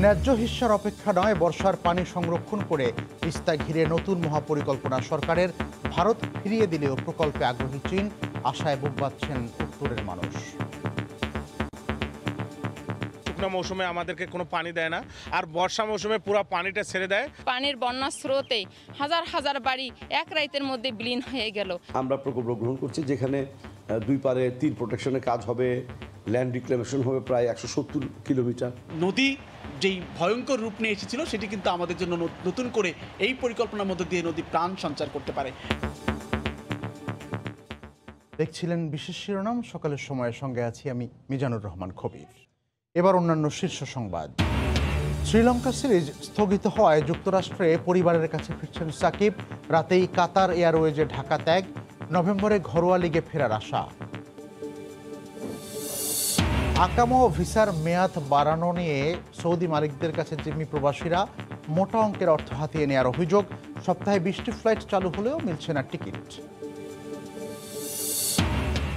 ন্যায্য হিস্যার অপেক্ষা নয়, বর্ষার পানি সংরক্ষণ করে তিস্তা ঘিরে নতুন মহাপরিকল্পনা সরকারের। ভারত ফিরিয়ে দিলেও প্রকল্পে আগ্রহী চীন, আশায় বুক বাঁধছেন উত্তরের মানুষ। শুকনো মৌসুমে আমাদেরকে কোনো পানি দেয় না, আর বর্ষা মৌসুমে পুরো পানিটা ছেড়ে দেয়। পানির বন্যা স্রোতে হাজার হাজার বাড়ি এক রাতের মধ্যে বিলীন হয়ে গেল। আমরা প্রকল্প গ্রহণ করছি যেখানে দুই পারে তীর প্রোটেকশনের কাজ হবে, ল্যান্ড রিক্লেমেশন হবে প্রায় 170 কিলোমিটার। নদী যেই ভয়ঙ্কর রূপ নিয়ে এসেছিল সেটি কিন্তু আমাদের জন্য নতুন করে এই পরিকল্পনার মধ্যে দিয়ে নদী প্রাণ সঞ্চার করতে পারে। দেখছিলেন বিশেষ শিরোনাম, সকালের সময়ের সঙ্গে আছি আমি মিজানুর রহমান খবির। এবার অন্যান্য শীর্ষ সংবাদ। শ্রীলঙ্কা সিরিজ স্থগিত হওয়ায় যুক্তরাষ্ট্রে পরিবারের কাছে ফিরছেন সাকিব। রাতেই কাতার এয়ারওয়েজে ঢাকা ত্যাগ, নভেম্বরে ঘরোয়া লিগে ফেরার আশা। আকামা ও ভিসার মেয়াদ বাড়ানো নিয়ে সৌদি মালিকদের কাছে জিম্মি প্রবাসীরা মোটা অঙ্কের অর্থ হাতিয়ে নেওয়ার অভিযোগ। সপ্তাহে 20টি ফ্লাইট চালু হলেও মিলছে না টিকিট।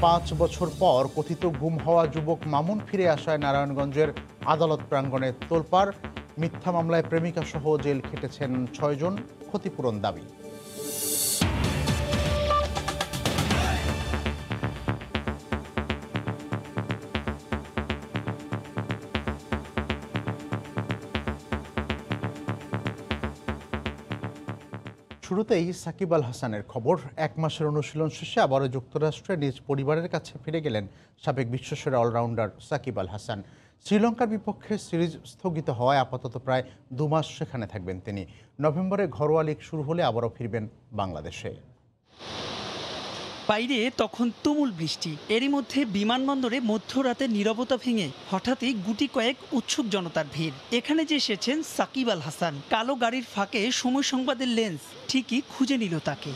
5 বছর পর কথিত গুম হওয়া যুবক মামুন ফিরে আসায় নারায়ণগঞ্জের আদালত প্রাঙ্গণে তোলপাড়। মিথ্যা মামলায় প্রেমিকা সহ জেল খেটেছেন 6 জন, ক্ষতিপূরণ দাবি। শুরুতেই সাকিব আল হাসানের খবর। 1 মাসের অনুশীলন শেষে আবারও যুক্তরাষ্ট্রে নিজ পরিবারের কাছে ফিরে গেলেন সাবেক বিশ্বসেরা অলরাউন্ডার সাকিব আল হাসান। শ্রীলঙ্কার বিপক্ষে সিরিজ স্থগিত হওয়ায় আপাতত প্রায় 2 মাস সেখানে থাকবেন তিনি। নভেম্বরে ঘরোয়া লিগ শুরু হলে আবারও ফিরবেন বাংলাদেশে। বাইরে তখন তুমুল বৃষ্টি, এরই মধ্যে বিমানবন্দরে মধ্যরাতে নীরবতা ভেঙে হঠাৎই গুটি কয়েক উৎসুক জনতার ভিড়। এখানে যে এসেছেন সাকিব আল হাসান, কালো গাড়ির ফাঁকে সময় সংবাদের লেন্স ঠিকই খুঁজে নিল তাকে।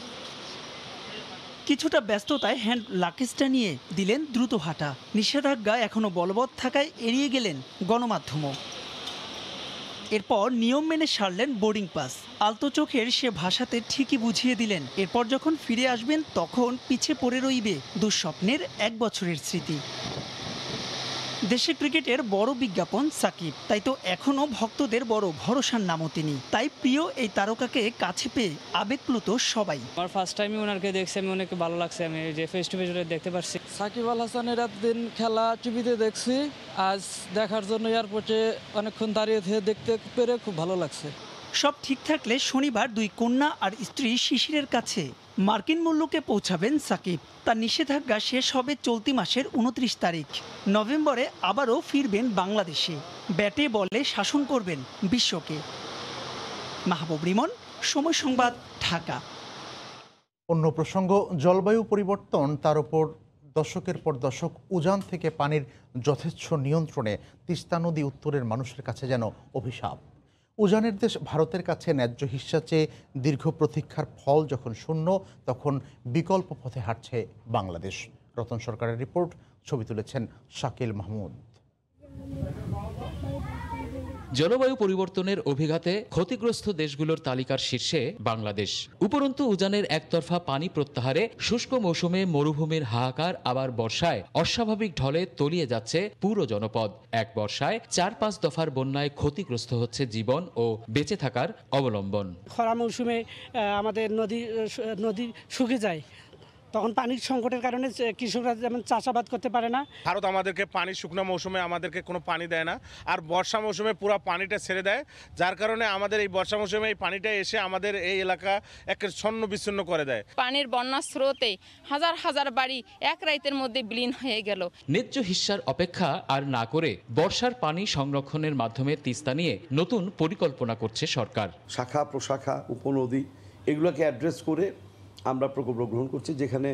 কিছুটা ব্যস্ততায় হ্যান্ড লাগেজটা নিয়ে দিলেন দ্রুত হাঁটা। নিষেধাজ্ঞা এখনও বলবৎ থাকায় এড়িয়ে গেলেন গণমাধ্যমও। এরপর নিয়ম মেনে সারলেন বোর্ডিং পাস। আলতো চোখের সে ভাষাতে ঠিকই বুঝিয়ে দিলেন এরপর যখন ফিরে আসবেন তখন পিছে পড়ে রইবে দুঃস্বপ্নের 1 বছরের স্মৃতি। দেশে ক্রিকেটের বড় বিজ্ঞাপন সাকিব, তাই তো এখনও ভক্তদের বড় ভরসার নামও তিনি। তাই প্রিয় এই তারকাকে কাছে পেয়ে আবেগপ্লুত সবাই। আমার ফার্স্ট টাইমে ওনাকে দেখছি, আমি অনেক ভালো লাগছে। আমি যে ফেস টু ফেস দেখতে পারছি। সাকিব আল হাসানের এতদিন খেলা টিভিতে দেখছি, আজ দেখার জন্য এয়ারপোর্টে অনেকক্ষণ দাঁড়িয়ে থেকে দেখতে পেরে খুব ভালো লাগছে। সব ঠিক থাকলে শনিবার 2 কন্যা আর স্ত্রী শিশিরের কাছে মার্কিন মূল্যকে পৌঁছাবেন সাকিব। তার নিষেধাজ্ঞা শেষ হবে চলতি মাসের 29 তারিখ। নভেম্বরে আবারও ফিরবেন বাংলাদেশে। ব্যাটে বলে শাসন করবেন বিশ্বকে। মাহবুব রিমন, সময় সংবাদ, ঢাকা। অন্য প্রসঙ্গ, জলবায়ু পরিবর্তন, তার উপর দশকের পর দশক উজান থেকে পানির যথেচ্ছ নিয়ন্ত্রণে তিস্তা নদী উত্তরের মানুষের কাছে যেন অভিশাপ। উজানের দেশ ভারতের কাছে ন্যায্য হিস্যা চেয়ে দীর্ঘ প্রতীক্ষার ফল যখন শূন্য, তখন বিকল্প পথে হাঁটছে বাংলাদেশ। রতন সরকারের রিপোর্ট, ছবি তুলেছেন শাকিল মাহমুদ। জলবায়ু পরিবর্তনের অভিঘাতে ক্ষতিগ্রস্ত দেশগুলোর তালিকার শীর্ষে বাংলাদেশ। উপরন্তু উজানের একতরফা পানি প্রত্যাহারে শুষ্ক মৌসুমে মরুভূমির হাহাকার, আবার বর্ষায় অস্বাভাবিক ঢলে তলিয়ে যাচ্ছে পুরো জনপদ। এক বর্ষায় 4-5 দফার বন্যায় ক্ষতিগ্রস্ত হচ্ছে জীবন ও বেঁচে থাকার অবলম্বন। খরা মৌসুমে আমাদের নদী শুকিয়ে যায়, তখন পানির সংকটের কারণে কৃষকরা যেমন চাষাবাদ করতে পারে না। ভারত আমাদেরকে পানি শুকনো মৌসুমে আমাদেরকে কোনো পানি দেয় না, আর বর্ষা মৌসুমে পুরো পানিটা ছেড়ে দেয়, যার কারণে আমাদের এই বর্ষা মৌসুমে এই পানিটা এসে আমাদের এই এলাকা একের ছন্ন বিচ্ছিন্ন করে দেয়। পানির বন্যা স্রোতে হাজার হাজার বাড়ি এক রাতের মধ্যে বিলীন হয়ে গেল। ন্যায্য হিস্যার অপেক্ষা আর না করে বর্ষার পানি সংরক্ষণের মাধ্যমে তিস্তা নিয়ে নতুন পরিকল্পনা করছে সরকার। শাখা প্রশাখা উপনদী এগুলোকে অ্যাড্রেস করে আমরা প্রকল্প গ্রহণ করছি যেখানে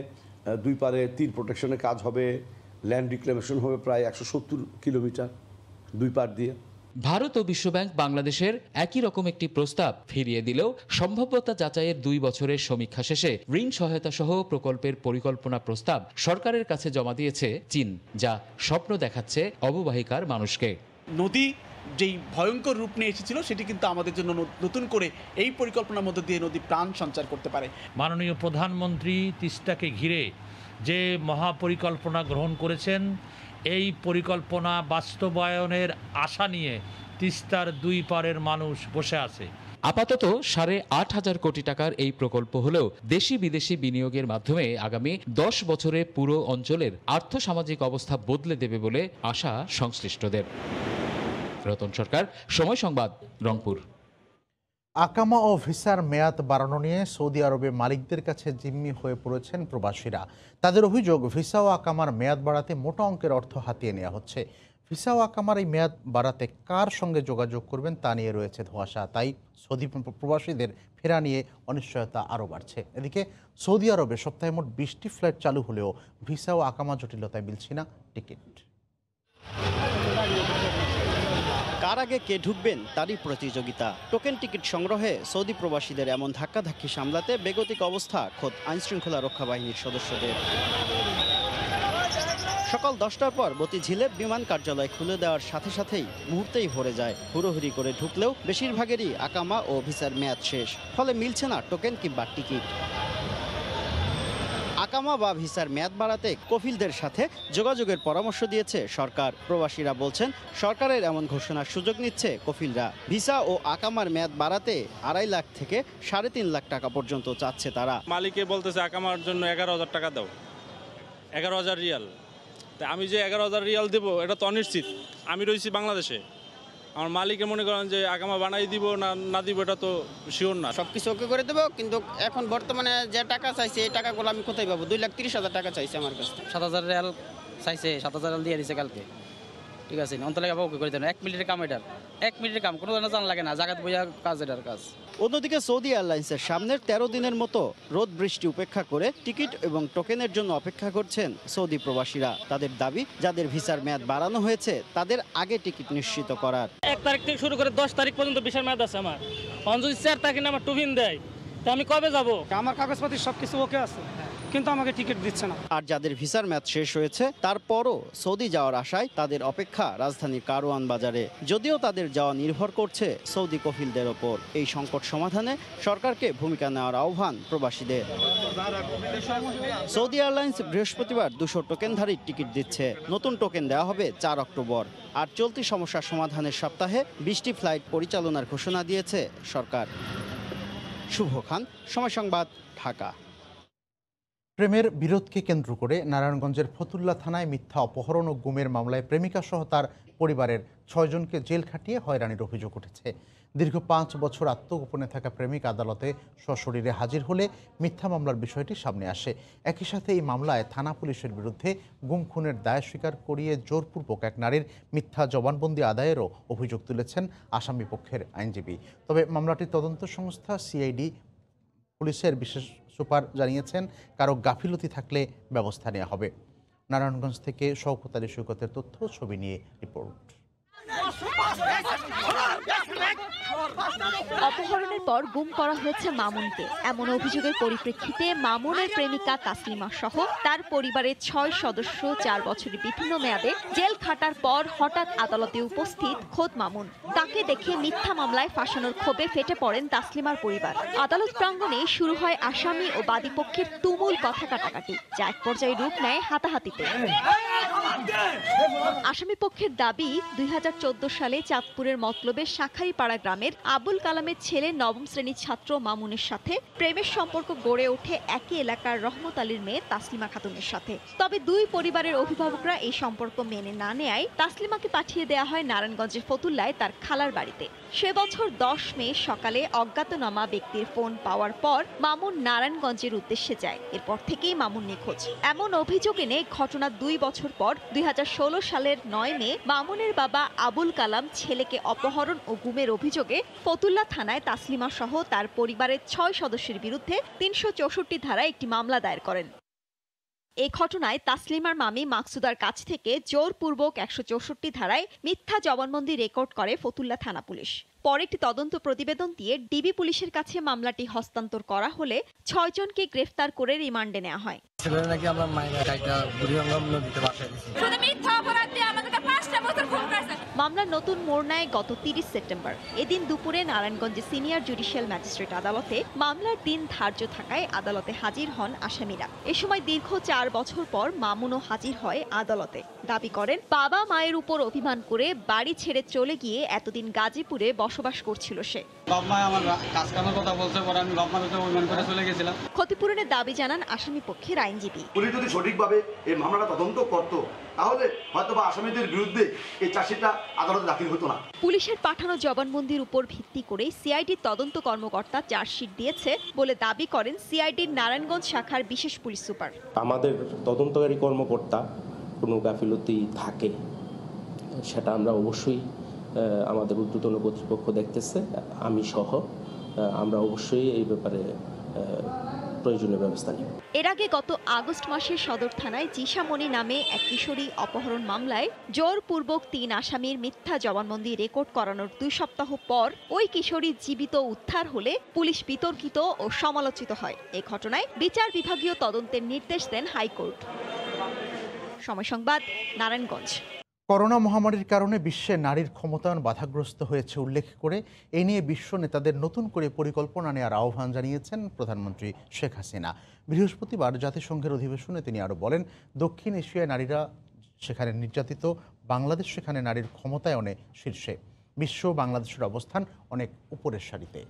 দুই পারে তীর প্রোটেকশনের কাজ হবে, ল্যান্ড রিক্লেমেশন হবে প্রায় 170 কিলোমিটার দুই পার দিয়ে। ভারত ও বিশ্বব্যাংক বাংলাদেশের একই রকম একটি প্রস্তাব ফিরিয়ে দিলেও সম্ভাব্যতা যাচাইয়ের 2 বছরের সমীক্ষা শেষে ঋণ সহায়তা সহ প্রকল্পের পরিকল্পনা প্রস্তাব সরকারের কাছে জমা দিয়েছে চীন, যা স্বপ্ন দেখাচ্ছে অববাহিকার মানুষকে। নদী যেই ভয়ঙ্কর রূপ নিয়ে এসেছিল সেটি কিন্তু আমাদের জন্য নতুন করে এই পরিকল্পনার মধ্যে দিয়ে নদী প্রাণ সঞ্চার করতে পারে। মাননীয় প্রধানমন্ত্রী তিস্তাকে ঘিরে যে মহাপরিকল্পনা গ্রহণ করেছেন, এই পরিকল্পনা বাস্তবায়নের আশা নিয়ে তিস্তার দুই পারের মানুষ বসে আছে। আপাতত 8.5 কোটি টাকার এই প্রকল্প হলেও দেশি বিদেশি বিনিয়োগের মাধ্যমে আগামী 10 বছরে পুরো অঞ্চলের আর্থসামাজিক অবস্থা বদলে দেবে বলে আশা সংশ্লিষ্টদের। রতন সরকার, সময় সংবাদ, রংপুর। আকামা ও ভিসার মেয়াদ বাড়ানো নিয়ে সৌদি আরবে মালিকদের কাছে জিম্মি হয়ে পড়েছেন প্রবাসীরা। তাদের অভিযোগ, ভিসা ও আকামার মেয়াদ বাড়াতে মোটা অঙ্কের অর্থ হাতিয়ে নেওয়া হচ্ছে। ভিসা ও আকামার এই মেয়াদ বাড়াতে কার সঙ্গে যোগাযোগ করবেন তা নিয়ে রয়েছে ধোঁয়াশা। তাই সৌদি প্রবাসীদের ফেরা নিয়ে অনিশ্চয়তা আরও বাড়ছে। এদিকে সৌদি আরবে সপ্তাহে মোট 20টি ফ্লাইট চালু হলেও ভিসা ও আকামা জটিলতায় মিলছে না টিকিট। কার আগে কে ঢুকবেন তারই প্রতিযোগিতা। টোকেন টিকিট সংগ্রহে সৌদি প্রবাসীদের এমন ধাক্কাধাক্কি সামলাতে বেগতিক অবস্থা খোদ আইনশৃঙ্খলা রক্ষা বাহিনীর সদস্যদের। সকাল 10টার পর মতিঝিলে বিমান কার্যালয় খুলে দেওয়ার সাথে সাথেই মুহূর্তেই ভরে যায়। হুড়োহুড়ি করে ঢুকলেও বেশিরভাগেরই আকামা ও ভিসার মেয়াদ শেষ, ফলে মিলছে না টোকেন কিংবা টিকিট। আকামা বা ভিসার মেয়াদ বাড়াতে কফিলদের সাথে যোগাযোগের পরামর্শ দিয়েছে সরকার। প্রবাসীরা বলছেন, সরকারের এমন ঘোষণার সুযোগ নিচ্ছে কফিলরা। ভিসা ও আকামার মেয়াদ বাড়াতে 2.5 লাখ থেকে 3.5 লাখ টাকা পর্যন্ত চাচ্ছে তারা। মালিকে বলতেছে আকামার জন্য 11,000 টাকা দাও, 11,000 রিয়াল। তাই আমি যে 11,000 রিয়াল দেবো এটা তো অনিশ্চিত। আমি রয়েছি বাংলাদেশে, আমার মালিকে মনে করেন যে আকামা বানাই দিব না দিব এটা তো শিওর না। সব কিছু ওকে করে দেবো, কিন্তু এখন বর্তমানে যে টাকা চাইছে এই টাকাগুলো আমি কোথায় পাবো? 2,30,000 টাকা চাইছে আমার কাছে। 7,000 রিয়াল চাইছে, 7,000 রিয়াল দিয়ে দিছে কালকে। ঠিক আছে, অন্তলে ওকে করে দেন। 1 মিনিটের কাম এটার, 1 মিনিটের কাম, কোনো জানা লাগে না, জায়গা বইয়া কাজ এটার কাজ। অন্যদিকে সৌদি এয়ারলাইন্সের সামনের 13 দিনের মতো রোদ বৃষ্টি উপেক্ষা করে টিকিট এবং টোকেনের জন্য অপেক্ষা করছেন সৌদি প্রবাসীরা। তাদের দাবি, যাদের ভিসার মেয়াদ বাড়ানো হয়েছে তাদের আগে টিকিট নিশ্চিত করার। 1 তারিখ থেকে শুরু করে 10 তারিখ পর্যন্ত ভিসার মেয়াদ আছে আমার। যদি 4 তারিখে আমার টুবিন দেয় তা আমি কবে যাব? আমার কাগজপাতি সবকিছু ওকে আছে, কিন্তু আমাকে টিকিট দিচ্ছে না। আর যাদের ভিসার মেয়াদ শেষ হয়েছে তারপরও সৌদি যাওয়ার আশায় তাদের অপেক্ষা রাজধানীর কারওয়ান বাজারে। যদিও তাদের যাওয়া নির্ভর করছে সৌদি কফিলদের ওপর। এই সংকট সমাধানে সরকারকে ভূমিকা নেওয়ার আহ্বান প্রবাসীদের। সৌদি এয়ারলাইন্স বৃহস্পতিবার 200 টোকেনধারীর টিকিট দিচ্ছে। নতুন টোকেন দেওয়া হবে 4 অক্টোবর। আর চলতি সমস্যার সমাধানের সপ্তাহে 20টি ফ্লাইট পরিচালনার ঘোষণা দিয়েছে সরকার। শুভ খান, সময় সংবাদ, ঢাকা। প্রেমের বিরোধকে কেন্দ্র করে নারায়ণগঞ্জের ফতুল্লা থানায় মিথ্যা অপহরণ ও গুমের মামলায় প্রেমিকা সহ তার পরিবারের 6 জনকে জেল খাটিয়ে হয়রানির অভিযোগ উঠেছে। দীর্ঘ 5 বছর আত্মগোপনে থাকা প্রেমিক আদালতে সশরীরে হাজির হলে মিথ্যা মামলার বিষয়টি সামনে আসে। একই সাথে এই মামলায় থানা পুলিশের বিরুদ্ধে গুম খুনের দায় স্বীকার করিয়ে জোরপূর্বক এক নারীর মিথ্যা জবানবন্দি আদায়েরও অভিযোগ তুলেছেন আসামি পক্ষের আইনজীবী। তবে মামলাটির তদন্ত সংস্থা সিআইডি পুলিশের বিশেষ সুপার জানিয়েছেন, কারো গাফিলতি থাকলে ব্যবস্থা নেওয়া হবে। নারায়ণগঞ্জ থেকে শওকত আলী সৈকতের তথ্য ছবি নিয়ে রিপোর্ট। অপহরণের পর গুম করা হয়েছে মামুনকে। এমন অভিযোগের পরিপ্রেক্ষিতে মামুনের প্রেমিকা তাসলিমা সহ তার পরিবারের 6 সদস্য 4 বছরের বিভিন্ন মেয়াদে জেল খাটার পর হঠাৎ আদালতে উপস্থিত খোদ মামুন। তাকে দেখে মিথ্যা মামলায় ফাঁসানোর ক্ষোভে ফেটে পড়েন তাসলিমার পরিবার। আদালত প্রাঙ্গণে শুরু হয় আসামি ও বাদীপক্ষের তুমুল কথা কাটাকাটি, যা এক পর্যায়ে রূপ নেয় হাতাহাতিতে। আসামি পক্ষের দাবি, 2014 সালে চাঁদপুরের মতলবের শাখাইপাড়া গ্রামের আবুল কালামের ছেলে 9ম শ্রেণীর ছাত্র মামুনের সাথে প্রেমের সম্পর্ক গড়ে ওঠে একই এলাকার রহমত আলীর মেয়ে তাসলিমা খাতুনের সাথে। তবে দুই পরিবারের অভিভাবকরা এই সম্পর্ক মেনে না নেয়ায় তাসলিমাকে পাঠিয়ে দেওয়া হয় নারায়ণগঞ্জের ফতুল্লায় তার খালার বাড়িতে। সে বছর 10 মে সকালে অজ্ঞাতনামা ব্যক্তির ফোন পাওয়ার পর মামুন নারায়ণগঞ্জের উদ্দেশ্যে যায়। এরপর থেকেই মামুন নিখোঁজ। এমন অভিযোগ এনে ঘটনা 2 বছর পর 2016 সালের 9 মে মামুনের বাবা আবুল কালাম ছেলেকে অপহরণ ও গুমের অভিযোগে ফতুল্লা থানায় তাসলিমা সহ তার পরিবারের 6 সদস্যের বিরুদ্ধে 364 ধারায় একটি মামলা দায়ের করেন। এই ঘটনায় তাসলিমার মামি মাকসুদার কাছ থেকে জোরপূর্বক 164 ধারায় মিথ্যা জবানবন্দি রেকর্ড করে ফতুল্লা থানা পুলিশ। পরে একটি তদন্ত প্রতিবেদন দিয়ে ডিবি পুলিশের কাছে মামলাটি হস্তান্তর করা হলে 6 জনকে গ্রেফতার করে রিমান্ডে নেওয়া হয়। মামলার নতুন মোড় নেয় গত 30 সেপ্টেম্বর। এদিন দুপুরে নারায়ণগঞ্জে সিনিয়র জুডিশিয়াল ম্যাজিস্ট্রেট আদালতে মামলার দিন ধার্য থাকায় আদালতে হাজির হন আসামিরা। এ সময় দীর্ঘ 4 বছর পর মামুনও হাজির হয় আদালতে। দাবি করেন বাবা মায়ের উপর অভিমান করে বাড়ি ছেড়ে চলে গিয়ে এতদিন গাজীপুরে বসবাস করছিল সে। ক্ষতিপূরণের দাবি জানান আসামি পক্ষের আইনজীবী। পুলিশ যদি সঠিকভাবে এই মামলাটা তদন্ত করত তাহলে হয়তোবা আসামিদের বিরুদ্ধে এই চার্জশিটটা আদালতে দাখিল হতো না। পুলিশের পাঠানো জবানবন্দির উপর ভিত্তি করে সিআইডির তদন্ত কর্মকর্তা চার্জশিট দিয়েছে বলে দাবি করেন সিআইডির নারায়ণগঞ্জ শাখার বিশেষ পুলিশ সুপার। আমাদের তদন্তকারী কর্মকর্তা কোনো গাফিলতি থাকে সেটা আমরা অবশ্যই আমাদের ঊর্ধ্বতন কর্তৃপক্ষ দেখতেছে, আমি সহ আমরা অবশ্যই এই ব্যাপারে প্রয়োজনীয় ব্যবস্থা নিব। এর আগে গত আগস্ট মাসে সদর থানায় জিশামণি নামে এক কিশোরী অপহরণ মামলায় জোরপূর্বক 3 আসামির মিথ্যা জবানবন্দি রেকর্ড করানোর 2 সপ্তাহ পর ওই কিশোরী জীবিত উদ্ধার হলে পুলিশ বিতর্কিত ও সমালোচিত হয়। এই ঘটনায় বিচার বিভাগীয় তদন্তের নির্দেশ দেন হাইকোর্ট। সময় সংবাদ, নারায়ণগঞ্জ। করোনা মহামারীর কারণে বিশ্বে নারীর ক্ষমতায়ন বাধাগ্রস্ত হয়েছে উল্লেখ করে এ নিয়ে বিশ্ব নেতাদের নতুন করে পরিকল্পনা নেওয়ার আহ্বান জানিয়েছেন প্রধানমন্ত্রী শেখ হাসিনা। বৃহস্পতিবার জাতিসংঘের অধিবেশনে তিনি আরও বলেন, দক্ষিণ এশিয়ায় নারীরা সেখানে নির্যাতিত, বাংলাদেশ সেখানে নারীর ক্ষমতায়নে শীর্ষে। বিশ্ব বাংলাদেশের অবস্থান অনেক উপরের সারিতে।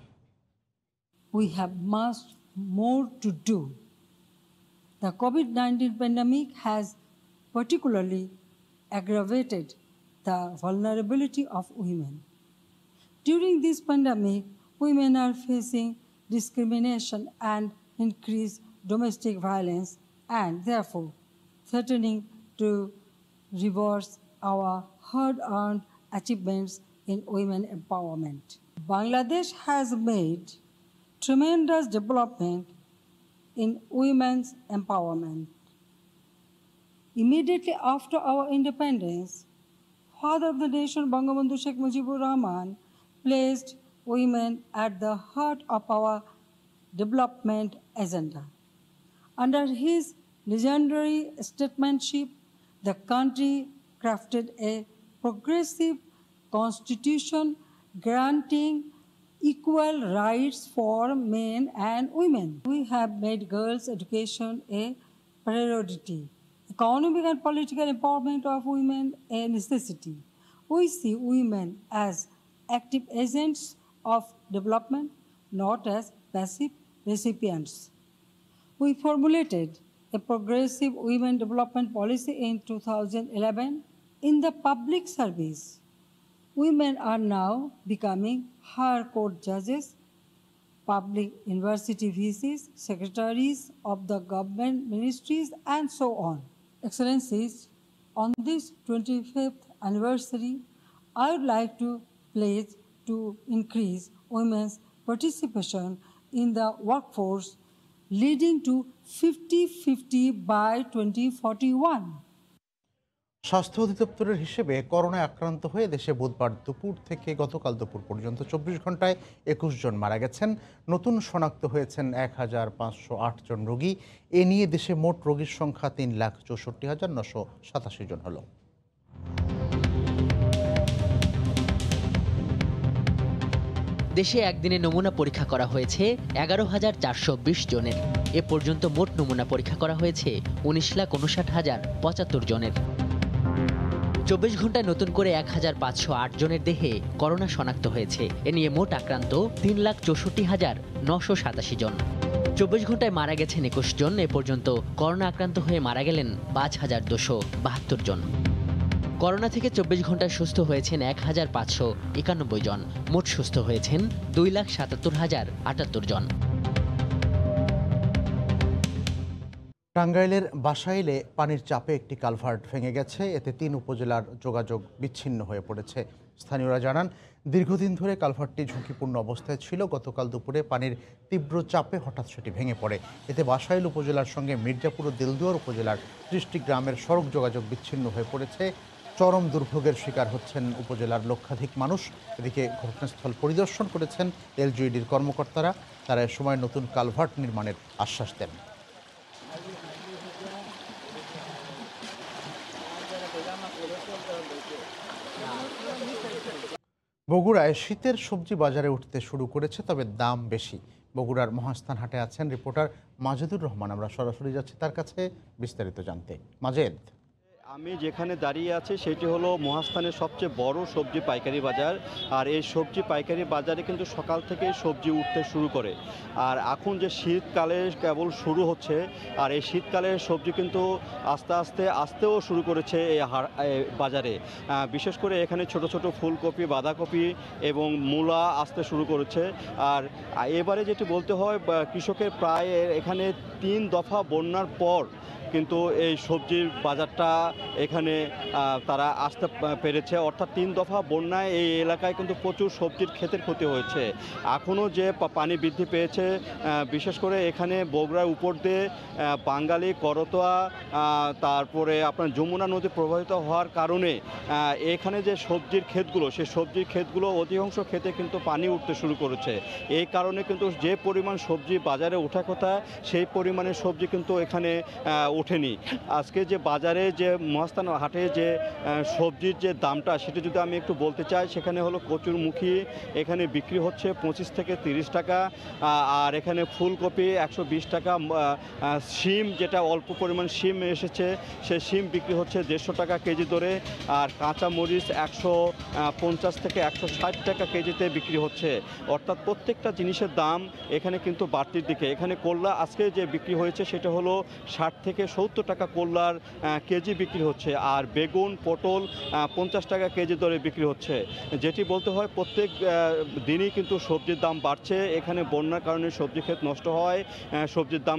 We have much more to do. The COVID-19 pandemic has particularly aggravated the vulnerability of women. During this pandemic, women are facing discrimination and increased domestic violence and therefore threatening to reverse our hard-earned achievements in women empowerment. Bangladesh has made tremendous development in women's empowerment. Immediately after our independence, Father of the nation Bangabandhu Sheikh Mujibur Rahman placed women at the heart of our development agenda. Under his legendary statesmanship, the country crafted a progressive constitution granting equal rights for men and women. We have made girls' education a priority. Economic and political empowerment of women a necessity. We see women as active agents of development, not as passive recipients. We formulated a progressive women development policy in 2011. In the public service, women are now becoming higher court judges, public university VCs, secretaries of the government ministries, and so on. Excellencies, on this 25th anniversary, I would like to pledge to increase women's participation in the workforce, leading to 50-50 by 2041. স্বাস্থ্য অধিদপ্তরের হিসেবে করোনায় আক্রান্ত হয়ে দেশে বুধবার দুপুর থেকে গতকাল দুপুর পর্যন্ত 24 ঘন্টায় 21 জন মারা গেছেন। নতুন শনাক্ত হয়েছেন 1508 জন রোগী। এ নিয়ে দেশে মোট রোগীর সংখ্যা 3,64,987 জন হলো। দেশে একদিনে নমুনা পরীক্ষা করা হয়েছে 11,420 জনের। এ পর্যন্ত মোট নমুনা পরীক্ষা করা হয়েছে 19,59,075 জনের। 24 ঘন্টায় নতুন করে 1,508 জনের দেহে করোনা শনাক্ত হয়েছে। এ নিয়ে মোট আক্রান্ত 3,64,987 জন। 24 ঘন্টায় মারা গেছেন 21 জন। এ পর্যন্ত করোনা আক্রান্ত হয়ে মারা গেলেন 5,272 জন। করোনা থেকে 24 ঘন্টায় সুস্থ হয়েছেন 1,591 জন। মোট সুস্থ হয়েছেন 2,77,078 জন। টাঙ্গাইলের বাসাইলে পানির চাপে একটি কালভার্ট ভেঙে গেছে। এতে 3 উপজেলার যোগাযোগ বিচ্ছিন্ন হয়ে পড়েছে। স্থানীয়রা জানান, দীর্ঘদিন ধরে কালভার্টটি ঝুঁকিপূর্ণ অবস্থায় ছিল। গতকাল দুপুরে পানির তীব্র চাপে হঠাৎ সেটি ভেঙে পড়ে। এতে বাসাইল উপজেলার সঙ্গে মির্জাপুর ও দিলদুয়ার উপজেলার 30টি গ্রামের সড়ক যোগাযোগ বিচ্ছিন্ন হয়ে পড়েছে। চরম দুর্ভোগের শিকার হচ্ছেন উপজেলার লক্ষাধিক মানুষ। এদিকে ঘটনাস্থল পরিদর্শন করেছেন এলজিইডির কর্মকর্তারা। তারা এ সময় নতুন কালভার্ট নির্মাণের আশ্বাস দেন। বগুড়ায় শীতের সবজি বাজারে উঠতে শুরু করেছে, তবে দাম বেশি। বগুড়ার মহাস্থান হাটে আছেন রিপোর্টার মাজেদুর রহমান। আমরা সরাসরি যাচ্ছি তার কাছে বিস্তারিত জানতে। মাজেদ, আমি যেখানে দাঁড়িয়ে আছি সেটি হলো মহাস্থানের সবচেয়ে বড় সবজি পাইকারি বাজার। আর এই সবজি পাইকারি বাজারে কিন্তু সকাল থেকে সবজি উঠতে শুরু করে। আর এখন যে শীতকালে কেবল শুরু হচ্ছে, আর এই শীতকালে সবজি কিন্তু আস্তে আস্তে আসতেও শুরু করেছে এই বাজারে। বিশেষ করে এখানে ছোট ছোট ফুলকপি, বাঁধাকপি এবং মূলা আসতে শুরু করেছে। আর এবারে যেটি বলতে হয়, কৃষকের প্রায় এখানে 3 দফা বন্যার পর কিন্তু এই সবজির বাজারটা এখানে তারা আসতে পেরেছে। অর্থাৎ 3 দফা বন্যায় এই এলাকায় কিন্তু প্রচুর সবজির ক্ষেতের ক্ষতি হয়েছে। এখনও যে পানি বৃদ্ধি পেয়েছে, বিশেষ করে এখানে বগুড়ার উপর দিয়ে বাঙালি, করতোয়া, তারপরে আপনার যমুনা নদী প্রবাহিত হওয়ার কারণে এখানে যে সবজির ক্ষেতগুলো, সেই সবজির ক্ষেতগুলো অধিকাংশ ক্ষেতে কিন্তু পানি উঠতে শুরু করেছে। এই কারণে কিন্তু যে পরিমাণ সবজি বাজারে ওঠার কথা, সেই পরিমাণে সবজি কিন্তু এখানে ওঠেনি। আজকে যে বাজারে যে মহাস্থান হাটে যে সবজির যে দামটা, সেটা যদি আমি একটু বলতে চাই, সেখানে হলো কচুরমুখী এখানে বিক্রি হচ্ছে 25 থেকে 30 টাকা। আর এখানে ফুলকপি 120 টাকা, শিম যেটা অল্প পরিমাণ শিম এসেছে, সে শিম বিক্রি হচ্ছে 150 টাকা কেজি দরে। আর কাঁচা মরিচ 150 থেকে 160 টাকা কেজিতে বিক্রি হচ্ছে। অর্থাৎ প্রত্যেকটা জিনিসের দাম এখানে কিন্তু বাড়তির দিকে। এখানে করলা আজকে যে বিক্রি হয়েছে সেটা হলো 60 থেকে 70 টাকা করলার কেজি বিক্রি হচ্ছে। আর বেগুন, পটল 50 টাকা কেজি দরে বিক্রি হচ্ছে। যেটি বলতে হয়, প্রত্যেক দিনই কিন্তু সবজির দাম বাড়ছে। এখানে বন্যার কারণে সবজি ক্ষেত নষ্ট হয়, সবজির দাম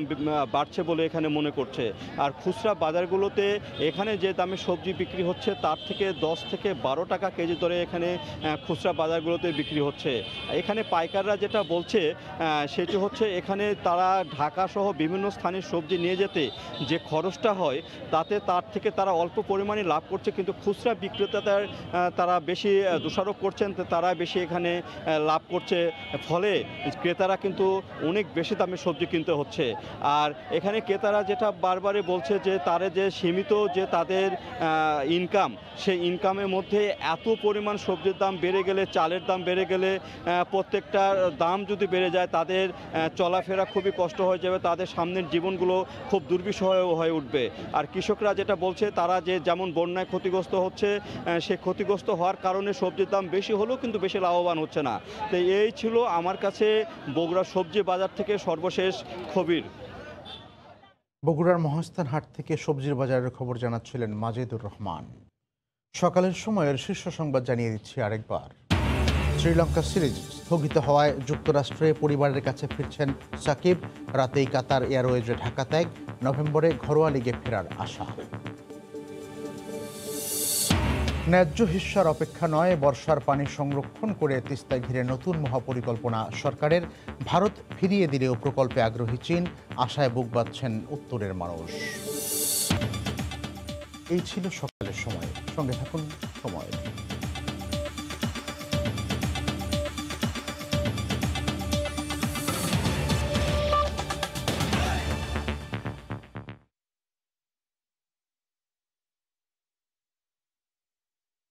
বাড়ছে বলে এখানে মনে করছে। আর খুচরা বাজারগুলোতে এখানে যে দামে সবজি বিক্রি হচ্ছে, তার থেকে 10 থেকে 12 টাকা কেজি দরে এখানে খুচরা বাজারগুলোতে বিক্রি হচ্ছে। এখানে পাইকাররা যেটা বলছে সেটি হচ্ছে, এখানে তারা ঢাকা সহ বিভিন্ন স্থানের সবজি নিয়ে যেতে যে খরচটা হয়, তার থেকে তারা অল্প পরিমাণে লাভ করছে। কিন্তু খুচরা বিক্রেতাদের তারা বেশি দোষারোপ করছেন, তারা বেশি এখানে লাভ করছে। ফলে ক্রেতারা কিন্তু অনেক বেশি দামে সবজি কিনতে হচ্ছে। আর এখানে ক্রেতারা যেটা বারবারই বলছে যে তারা যে সীমিত যে তাদের ইনকাম, সেই ইনকামের মধ্যে এত পরিমাণ সবজির দাম বেড়ে গেলে, চালের দাম বেড়ে গেলে, প্রত্যেকটা দাম যদি বেড়ে যায়, তাদের চলাফেরা খুবই কষ্ট হয়ে যাবে, তাদের সামনের জীবনগুলো খুব দুর্বিষহ হয়ে উঠবে। আর কৃষকরা যেটা বলছে, তারা যে যেমন বন্যায় ক্ষতিগ্রস্ত হচ্ছে, সে ক্ষতিগ্রস্ত হওয়ার কারণে সবজির দাম বেশি হলেও কিন্তু বেশি লাভবান হচ্ছে না। তো এই ছিল আমার কাছে বগুড়া সবজি বাজার থেকে সর্বশেষ খবর। বগুড়ার মহাস্থান হাট থেকে সবজির বাজারের খবর জানাচ্ছিলেন মাজেদুর রহমান। সকালের সময়ের শীর্ষ সংবাদ জানিয়ে দিচ্ছি আরেকবার। শ্রীলঙ্কা সিরিজ স্থগিত হওয়ায় যুক্তরাষ্ট্রে পরিবারের কাছে ফিরছেন সাকিব। রাতেই কাতার এয়ারওয়েজে ঢাকা ত্যাগ, নভেম্বরে ঘরোয়া লিগে ফেরার আশা। ন্যায্য হিস্যার অপেক্ষা নয়, বর্ষার পানি সংরক্ষণ করে তিস্তা ঘিরে নতুন মহাপরিকল্পনা সরকারের। ভারত ফিরিয়ে দিলেও প্রকল্পে আগ্রহী চীন, আশায় বুক বাঁধছেন উত্তরের মানুষ। এই ছিল সকালের সময়। সঙ্গে থাকুন সময়।